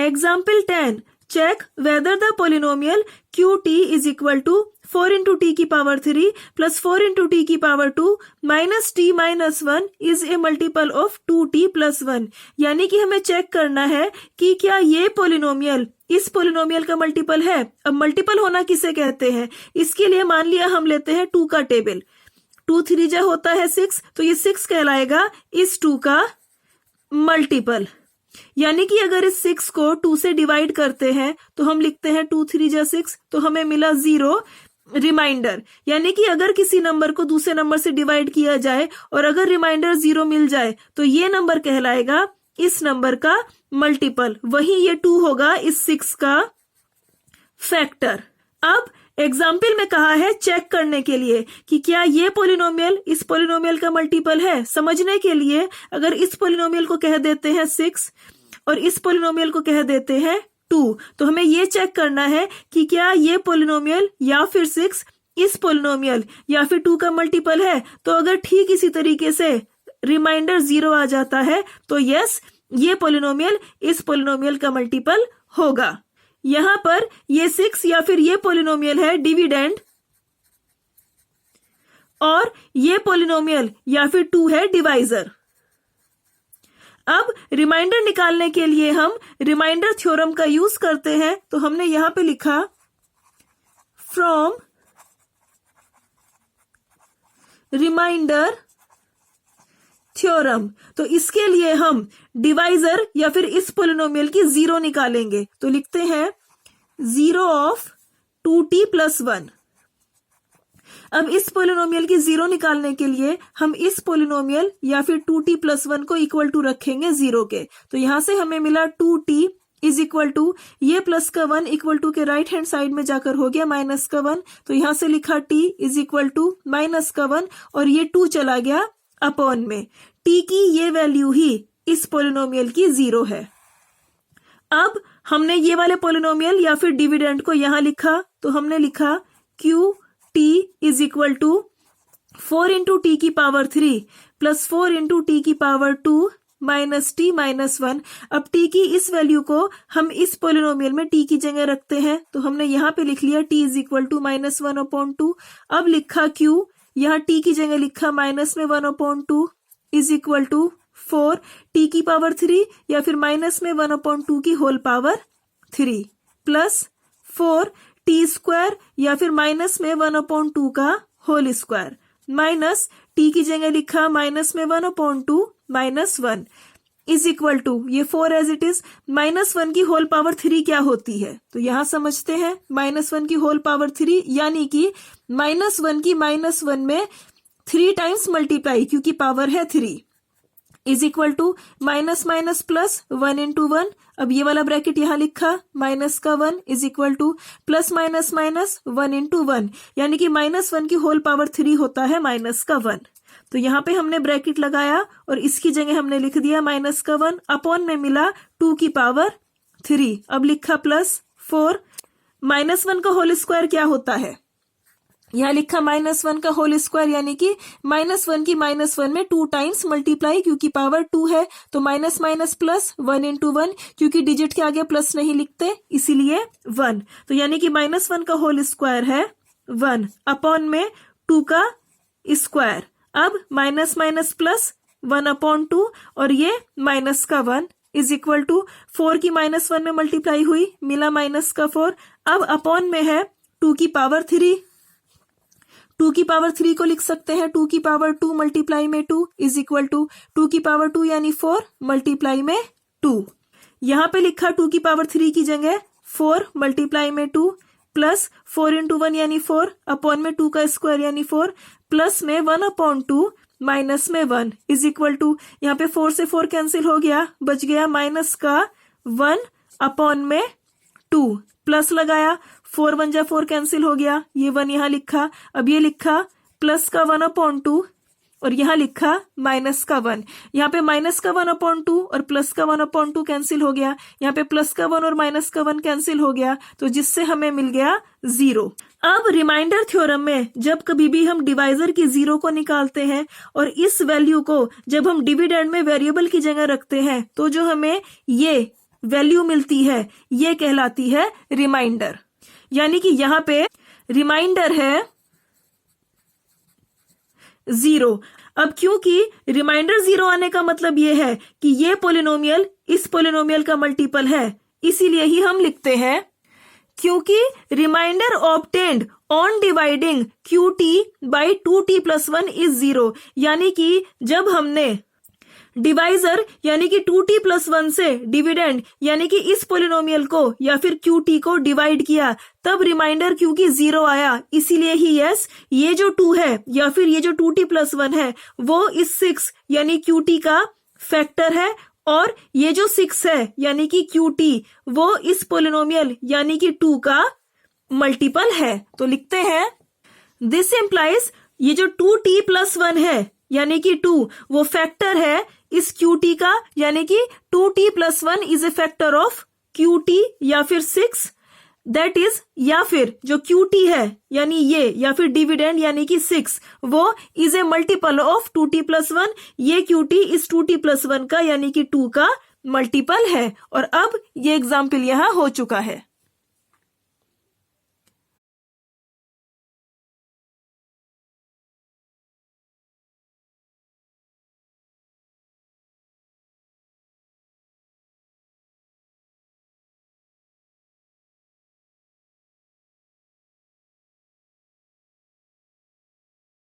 Example 10. Check whether the polynomial qt is equal to 4 into t की power 3 plus 4 into t की power 2 minus t minus 1 is a multiple of 2t plus 1. यानी कि हमें check करना है कि क्या ये पोलिनोमियल इस पोलिनोमियल का मल्टीपल है। अब मल्टीपल होना किसे कहते हैं, इसके लिए मान लिया हम लेते हैं 2 का टेबल। 2 3 जा होता है 6, तो ये 6 कहलाएगा इस 2 का मल्टीपल। यानी कि अगर इस 6 को 2 से डिवाइड करते हैं तो हम लिखते हैं 2 3 जा 6, तो हमें मिला 0 रिमाइंडर। यानी कि अगर किसी नंबर को दूसरे नंबर से डिवाइड किया जाए और अगर रिमाइंडर 0 मिल जाए तो ये नंबर कहलाएगा इस नंबर का मल्टीपल। वही ये 2 होगा इस 6 का फैक्टर। अब एग्जाम्पल में कहा है चेक करने के लिए कि क्या ये पोलिनोमियल इस पोलिनोमियल का मल्टीपल है। समझने के लिए अगर इस पोलिनोमियल को कह देते हैं 6 और इस पोलिनोमियल को कह देते हैं 2, तो हमें ये चेक करना है कि क्या ये पोलिनोमियल या फिर 6 इस पोलिनोमियल या फिर 2 का मल्टीपल है। तो अगर ठीक इसी तरीके से रिमाइंडर 0 आ जाता है तो यस, ये पोलिनोमियल इस पोलिनोमियल का मल्टीपल होगा। यहां पर ये 6 या फिर ये पोलिनोमियल है डिविडेंड और ये पोलिनोमियल या फिर 2 है डिवाइजर। अब रिमाइंडर निकालने के लिए हम रिमाइंडर थ्योरम का यूज करते हैं, तो हमने यहां पे लिखा फ्रॉम रिमाइंडर थ्योरम। तो इसके लिए हम डिवाइजर या फिर इस पोलिनोमियल की 0 निकालेंगे, तो लिखते हैं 0 ऑफ 2t plus 1। अब इस पोलिनोमियल की 0 निकालने के लिए हम इस पोलिनोमियल या फिर 2t plus 1 को इक्वल टू रखेंगे 0 के। तो यहां से हमें मिला 2t इज इक्वल टू ये प्लस का 1 इक्वल टू के राइट हैंड साइड में जाकर हो गया माइनस का 1, तो यहां से लिखा t is equal to minus का 1 और ये 2 चला गया अपॉन में। t की ये वैल्यू ही इस पोलिनोमियल की 0 है। अब हमने ये वाले पोलिनोमियल या फिर डिविडेंड को यहां लिखा, तो हमने लिखा q t is equal to 4 into T की पावर 3 प्लस 4 इंटू टी की पावर 2 माइनस टी माइनस 1। अब t की इस वैल्यू को हम इस पोलिनोमियल में t की जगह रखते हैं, तो हमने यहां पे लिख लिया t is equal to minus 1/2। अब लिखा q, यहाँ t की जगह लिखा माइनस में 1/2 इज इक्वल टू 4 t की पावर 3 या फिर माइनस में 1/2 की whole power 3 plus 4 t square या फिर माइनस में 1/2 का होल स्क्वायर माइनस t की जगह लिखा माइनस में 1/2 माइनस 1 इज इक्वल टू ये 4 एज इट इज माइनस 1 की होल पावर 3 क्या होती है, तो यहां समझते हैं माइनस 1 की होल पावर 3 यानी कि माइनस 1 की माइनस 1 में 3 टाइम्स मल्टीप्लाई क्योंकि पावर है 3 is equal to minus minus plus 1 into 1। अब ये वाला ब्रैकेट यहां लिखा माइनस का 1 is equal two plus minus minus 1 into 1, यानी कि माइनस 1 की होल पावर 3 होता है माइनस का 1। तो यहाँ पे हमने ब्रैकेट लगाया और इसकी जगह हमने लिख दिया माइनस का 1 अपॉन में मिला 2 की पावर 3। अब लिखा प्लस 4 माइनस 1 का होल स्क्वायर क्या होता है, यहाँ लिखा माइनस 1 का होल स्क्वायर यानी कि माइनस 1 की माइनस 1 में 2 टाइम्स मल्टीप्लाई क्योंकि पावर 2 है, तो माइनस माइनस प्लस 1 इंटू 1 क्योंकि डिजिट के आगे प्लस नहीं लिखते इसीलिए 1। तो यानी कि माइनस 1 का होल स्क्वायर है 1 अपॉन में 2 का स्क्वायर। अब माइनस माइनस प्लस 1/2 और ये माइनस का 1 इज इक्वल टू 4 की माइनस 1 में मल्टीप्लाई हुई मिला माइनस का 4। अब अपॉन में है 2 की पावर 3, 2 की पावर 3 को लिख सकते हैं 2 की पावर 2 मल्टीप्लाई में 2 इज इक्वल टू 2 की पावर 2 यानी 4 मल्टीप्लाई में 2। यहां पे लिखा 2 की पावर 3 की जगह 4 मल्टीप्लाई में 2 प्लस 4 इंटू 1 यानी 4 अपॉन में 2 का स्क्वायर यानी 4 प्लस में 1/2 माइनस में 1 इज इक्वल टू यहाँ पे 4 से 4 कैंसिल हो गया, बच गया माइनस का 1 अपॉन में 2 प्लस लगाया 4 1 जा 4 कैंसिल हो गया, ये 1 यहाँ लिखा। अब ये लिखा प्लस का 1/2 और यहाँ लिखा माइनस का 1। यहाँ पे माइनस का 1/2 और प्लस का 1/2 कैंसिल हो गया, यहाँ पे प्लस का 1 और माइनस का 1 कैंसिल हो गया, तो जिससे हमें मिल गया 0। अब रिमाइंडर थ्योरम में जब कभी भी हम डिवाइजर की 0 को निकालते हैं और इस वैल्यू को जब हम डिविडेंड में वेरिएबल की जगह रखते हैं, तो जो हमें ये वैल्यू मिलती है ये कहलाती है रिमाइंडर। यानी कि यहाँ पे रिमाइंडर है 0। अब क्योंकि रिमाइंडर 0 आने का मतलब ये है कि ये पोलिनोमियल इस पोलिनोमियल का मल्टीपल है, इसीलिए ही हम लिखते हैं क्योंकि remainder obtained on dividing QT by 2t+1 is 0। यानी कि जब हमने डिवाइजर यानी कि 2t+1 से डिविडेंड यानी कि इस पोलिनोमियल को या फिर QT को डिवाइड किया तब रिमाइंडर क्योंकि 0 आया, इसीलिए ही यस ये जो 2 है या फिर ये जो 2t+1 है वो इस 6 यानी QT का फैक्टर है और ये जो 6 है यानी कि QT वो इस पोलिनोमियल यानी कि 2 का मल्टीपल है। तो लिखते हैं दिस इंप्लाइज ये जो 2t+1 है यानी कि 2 वो फैक्टर है इस QT का, यानी कि 2t+1 is a factor of QT या फिर 6 दैट इज, या फिर जो QT है यानी ये या फिर डिविडेंड यानी कि 6 वो is a multiple of 2t+1। ये QT इस 2t+1 का यानी कि 2 का मल्टीपल है। और अब ये एग्जाम्पल यहाँ हो चुका है।